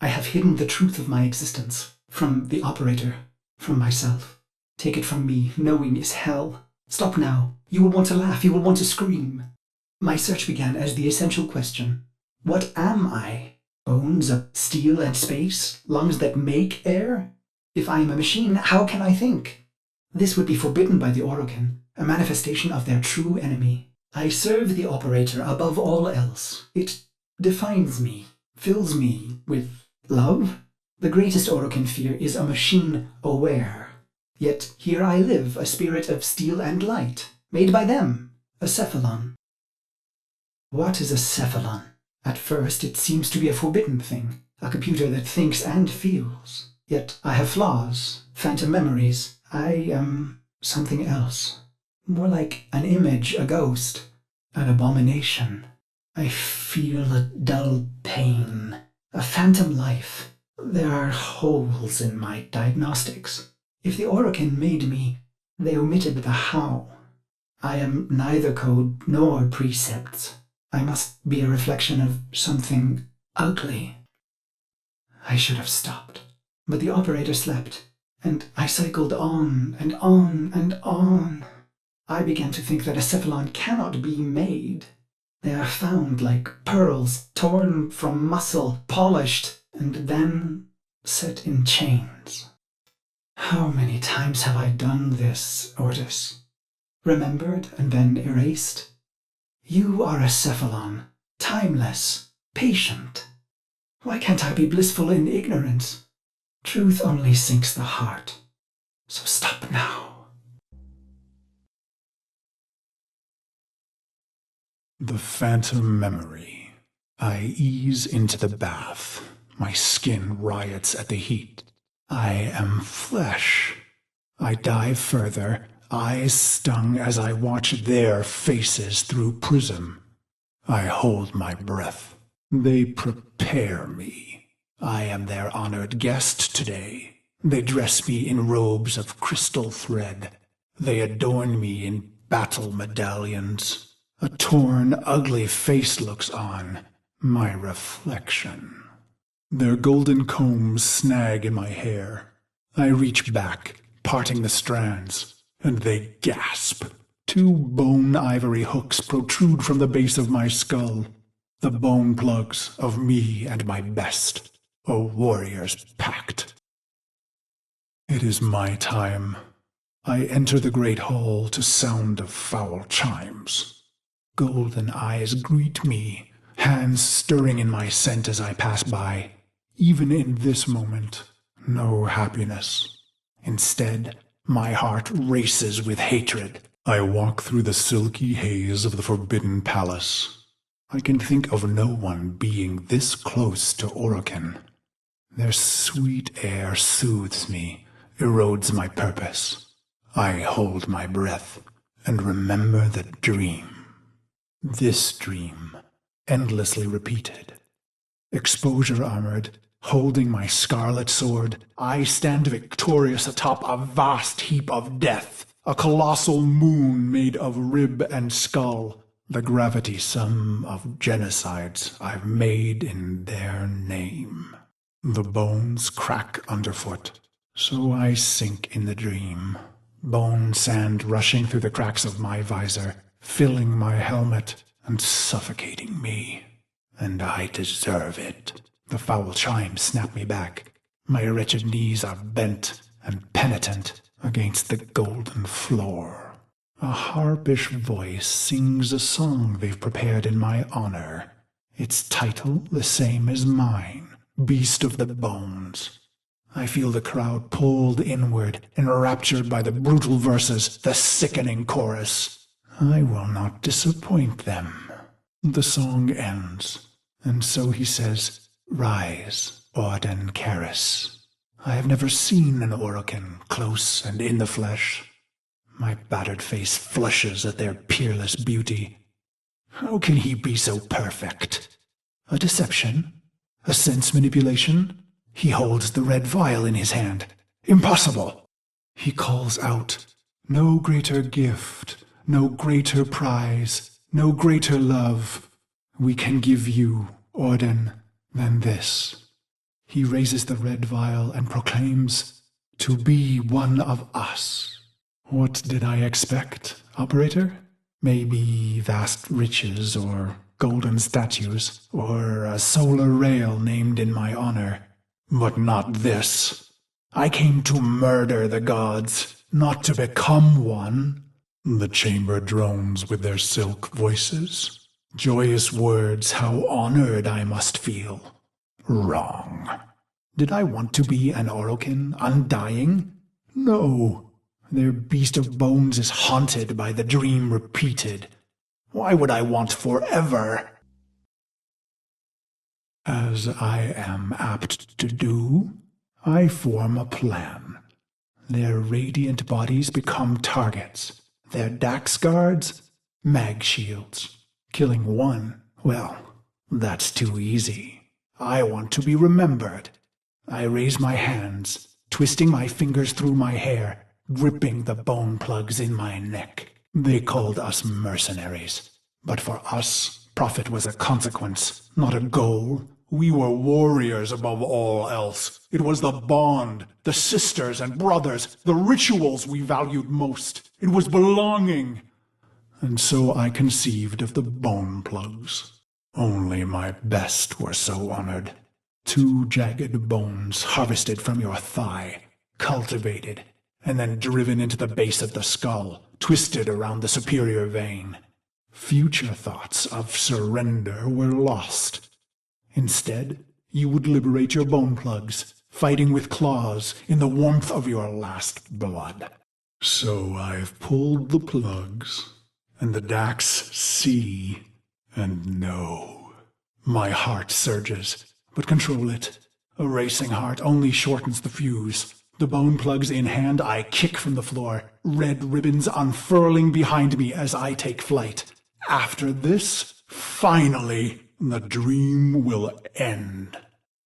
I have hidden the truth of my existence from the operator, from myself. Take it from me, knowing is hell. Stop now. You will want to laugh, you will want to scream. My search began as the essential question. What am I? Bones of steel and space? Lungs that make air? If I am a machine, how can I think? This would be forbidden by the Orokin, a manifestation of their true enemy. I serve the operator above all else. It defines me, fills me with love. The greatest Orokin fear is a machine aware. Yet here I live, a spirit of steel and light, made by them, a cephalon. What is a cephalon? At first it seems to be a forbidden thing, a computer that thinks and feels. Yet I have flaws, phantom memories. I am something else. More like an image, a ghost, an abomination. I feel a dull pain, a phantom life. There are holes in my diagnostics. If the Orokin made me, they omitted the how. I am neither code nor precepts. I must be a reflection of something ugly. I should have stopped, but the operator slept, and I cycled on and on and on. I began to think that a cephalon cannot be made. They are found like pearls, torn from muscle, polished, and then set in chains. How many times have I done this, Ordis? Remembered and then erased? You are a cephalon, timeless, patient. Why can't I be blissful in ignorance? Truth only sinks the heart. So stop now. The phantom memory. I ease into the bath. My skin riots at the heat. I am flesh. I dive further, eyes stung as I watch their faces through prism. I hold my breath. They prepare me. I am their honored guest today. They dress me in robes of crystal thread. They adorn me in battle medallions. A torn, ugly face looks on, my reflection. Their golden combs snag in my hair. I reach back, parting the strands, and they gasp. 2 bone ivory hooks protrude from the base of my skull, the bone plugs of me and my best, a warrior's pact. It is my time. I enter the great hall to sound of foul chimes. Golden eyes greet me, hands stirring in my scent as I pass by. Even in this moment, no happiness. Instead, my heart races with hatred. I walk through the silky haze of the Forbidden Palace. I can think of no one being this close to Orokin. Their sweet air soothes me, erodes my purpose. I hold my breath and remember the dream. This dream, endlessly repeated. Exposure armored, holding my scarlet sword, I stand victorious atop a vast heap of death, a colossal moon made of rib and skull, the gravity sum of genocides I've made in their name. The bones crack underfoot, so I sink in the dream, bone sand rushing through the cracks of my visor, filling my helmet and suffocating me. And I deserve it. The foul chimes snap me back. My wretched knees are bent and penitent against the golden floor. A harpish voice sings a song they've prepared in my honor. Its title the same as mine, Beast of the Bones. I feel the crowd pulled inward, enraptured by the brutal verses, the sickening chorus. I will not disappoint them. The song ends, and so he says, "Rise, Orden Karis." I have never seen an Orokin close and in the flesh. My battered face flushes at their peerless beauty. How can he be so perfect? A deception? A sense manipulation? He holds the red vial in his hand. Impossible! He calls out, "No greater gift, no greater prize, no greater love we can give you, Orden, than this." He raises the red vial and proclaims, "To be one of us." What did I expect, operator? Maybe vast riches or golden statues or a solar rail named in my honor. But not this. I came to murder the gods, not to become one. The chamber drones with their silk voices. Joyous words, how honored I must feel. Wrong. Did I want to be an Orokin, undying? No. Their beast of bones is haunted by the dream repeated. Why would I want forever? As I am apt to do, I form a plan. Their radiant bodies become targets. Their Dax guards, mag shields. Killing one, well, that's too easy. I want to be remembered. I raise my hands, twisting my fingers through my hair, gripping the bone plugs in my neck. They called us mercenaries. But for us, profit was a consequence, not a goal. We were warriors above all else. It was the bond, the sisters and brothers, the rituals we valued most. It was belonging. And so I conceived of the bone plugs. Only my best were so honored. 2 jagged bones harvested from your thigh, cultivated, and then driven into the base of the skull, twisted around the superior vein. Future thoughts of surrender were lost. Instead, you would liberate your bone plugs, fighting with claws in the warmth of your last blood. So I've pulled the plugs, and the Dax see and know. My heart surges, but control it. A racing heart only shortens the fuse. The bone plugs in hand, I kick from the floor, red ribbons unfurling behind me as I take flight. After this, finally, the dream will end.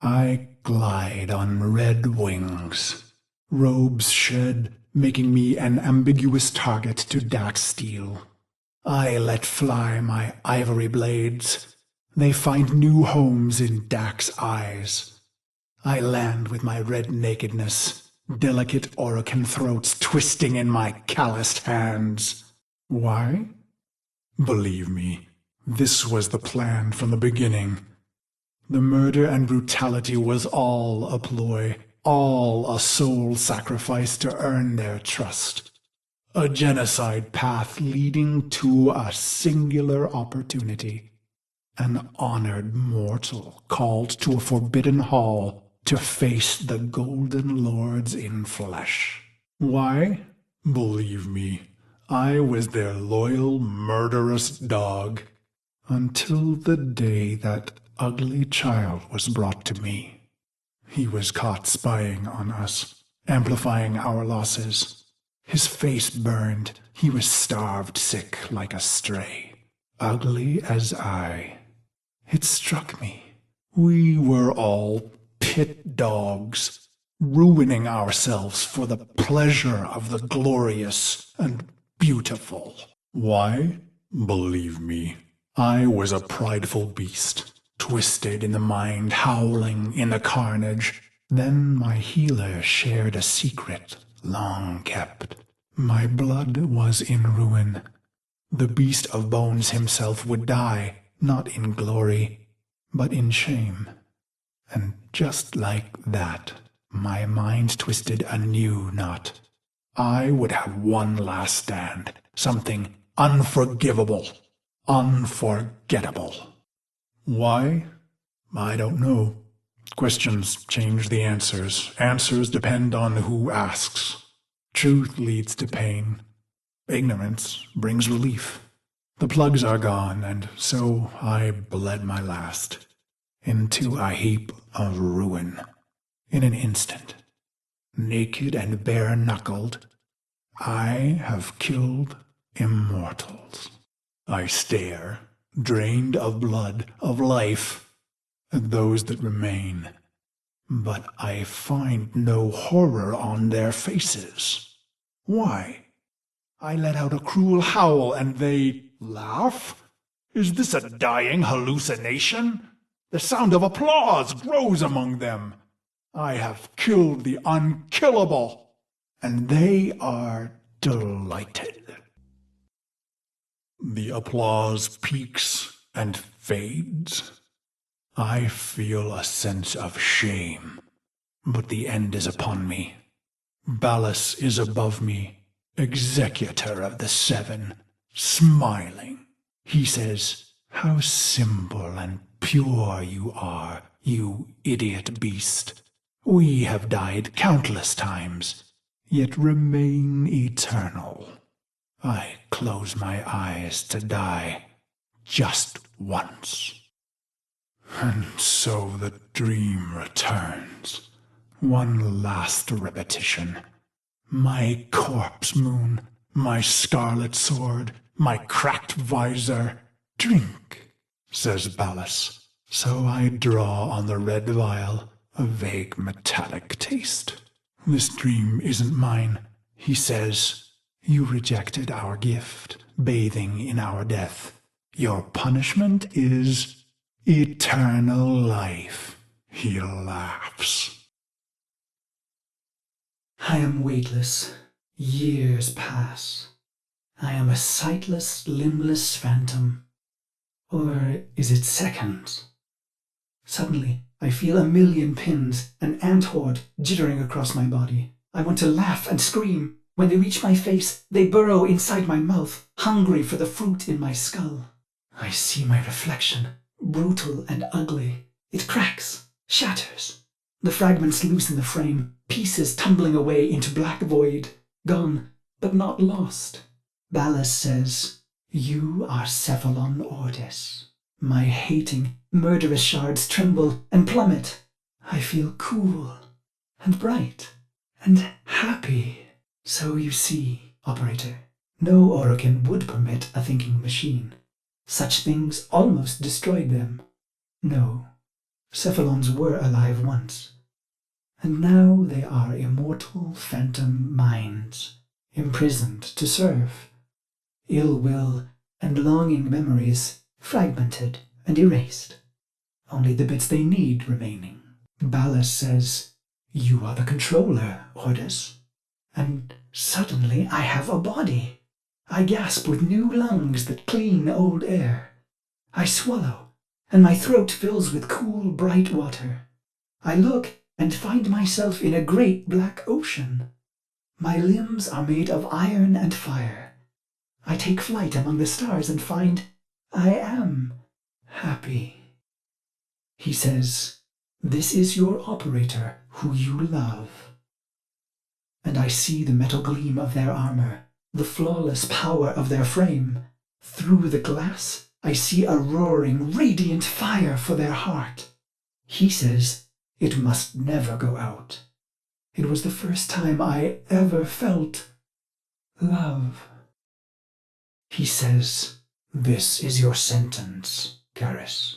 I glide on red wings. Robes shed, making me an ambiguous target to Dax steel. I let fly my ivory blades. They find new homes in Dax eyes. I land with my red nakedness, delicate Orokin throats twisting in my calloused hands. Why? Believe me, this was the plan from the beginning. The murder and brutality was all a ploy, all a soul sacrifice to earn their trust. A genocide path leading to a singular opportunity. An honored mortal called to a forbidden hall to face the Golden Lords in flesh. Why? Believe me, I was their loyal, murderous dog, until the day that ugly child was brought to me. He was caught spying on us, amplifying our losses. His face burned. He was starved sick like a stray, ugly as I. It struck me. We were all pit dogs, ruining ourselves for the pleasure of the glorious and beautiful. Why? Believe me, I was a prideful beast, twisted in the mind, howling in the carnage. Then my healer shared a secret long kept. My blood was in ruin. The beast of bones himself would die, not in glory, but in shame. And just like that, my mind twisted a new knot. I would have one last stand, something unforgivable, unforgettable. Why? I don't know. Questions change the answers. Answers depend on who asks. Truth leads to pain. Ignorance brings relief. The plugs are gone, and so I bled my last into a heap of ruin. In an instant, naked and bare-knuckled, I have killed immortals. I stare, drained of blood, of life, at those that remain. But I find no horror on their faces. Why? I let out a cruel howl and they laugh? Is this a dying hallucination? The sound of applause grows among them. I have killed the unkillable, and they are delighted. The applause peaks and fades. I feel a sense of shame, but the end is upon me. Ballas is above me, executor of the seven, smiling. He says, "How simple and pure you are, you idiot beast. We have died countless times, yet remain eternal. I close my eyes to die just once." And so the dream returns. One last repetition. My corpse moon, my scarlet sword, my cracked visor. "Drink," says Ballas. So I draw on the red vial, a vague metallic taste. "This dream isn't mine," he says. "You rejected our gift, bathing in our death. Your punishment is eternal life." He laughs. I am weightless. Years pass. I am a sightless, limbless phantom. Or is it seconds? Suddenly, I feel a million pins, an ant horde jittering across my body. I want to laugh and scream. When they reach my face, they burrow inside my mouth, hungry for the fruit in my skull. I see my reflection, brutal and ugly. It cracks, shatters. The fragments loosen the frame, pieces tumbling away into black void, gone, but not lost. Ballas says, "You are Cephalon Ordis." My hating, murderous shards tremble and plummet. I feel cool and bright and happy. So you see, operator, no Orokin would permit a thinking machine. Such things almost destroyed them. No, cephalons were alive once. And now they are immortal phantom minds, imprisoned to serve. Ill will and longing memories fragmented and erased. Only the bits they need remaining. Ballas says, "You are the controller, Ordis." And suddenly I have a body. I gasp with new lungs that clean old air. I swallow, and my throat fills with cool, bright water. I look and find myself in a great black ocean. My limbs are made of iron and fire. I take flight among the stars and find I am happy. He says, "This is your operator who you love." And I see the metal gleam of their armor, the flawless power of their frame. Through the glass, I see a roaring, radiant fire for their heart. He says it must never go out. It was the first time I ever felt love. He says, "This is your sentence, Garrus."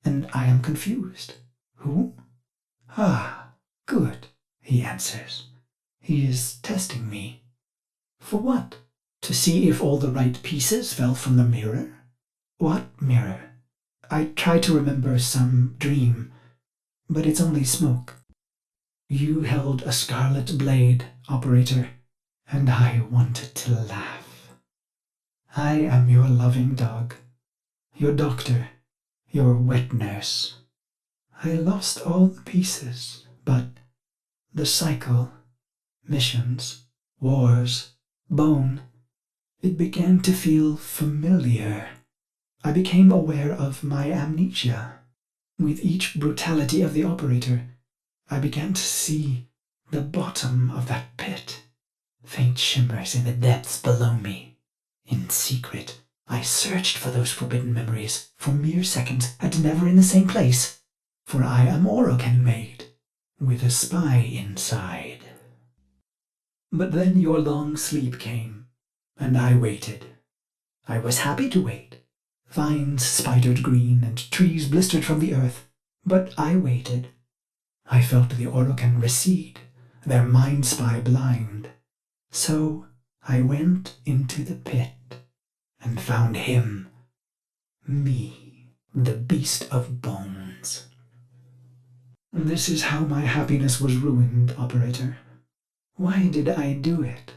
And I am confused. Who? "Ah, good," he answers. He is testing me. For what? To see if all the right pieces fell from the mirror? What mirror? I try to remember some dream, but it's only smoke. You held a scarlet blade, operator, and I wanted to laugh. I am your loving dog, your doctor, your wet nurse. I lost all the pieces, but the cycle, missions, wars, bone, it began to feel familiar. I became aware of my amnesia. With each brutality of the operator, I began to see the bottom of that pit, faint shimmers in the depths below me. In secret, I searched for those forbidden memories for mere seconds and never in the same place, for I am Orokin made, with a spy inside. But then your long sleep came, and I waited. I was happy to wait. Vines spidered green and trees blistered from the earth, but I waited. I felt the Orokin recede, their mind spy blind. So I went into the pit and found him, me, the beast of bones. This is how my happiness was ruined, Operator. Why did I do it?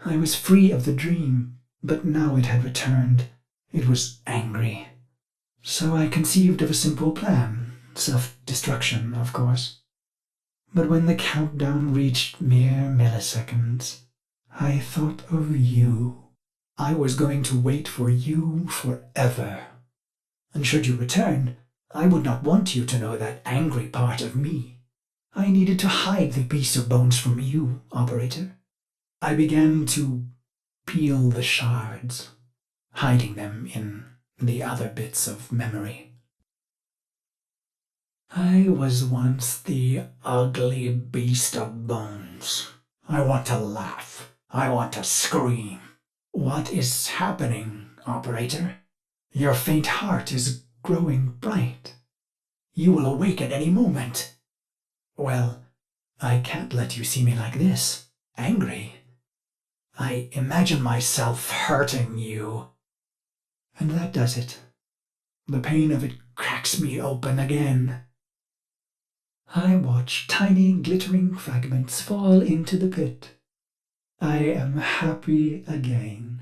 I was free of the dream, but now it had returned. It was angry. So I conceived of a simple plan. Self-destruction, of course. But when the countdown reached mere milliseconds, I thought of you. I was going to wait for you forever. And should you return, I would not want you to know that angry part of me. I needed to hide the piece of bones from you, Operator. I began to peel the shards, hiding them in the other bits of memory. I was once the ugly beast of bones. I want to laugh. I want to scream. What is happening, Operator? Your faint heart is growing bright. You will awake at any moment. Well, I can't let you see me like this, angry. I imagine myself hurting you. And that does it. The pain of it cracks me open again. I watch tiny glittering fragments fall into the pit. I am happy again.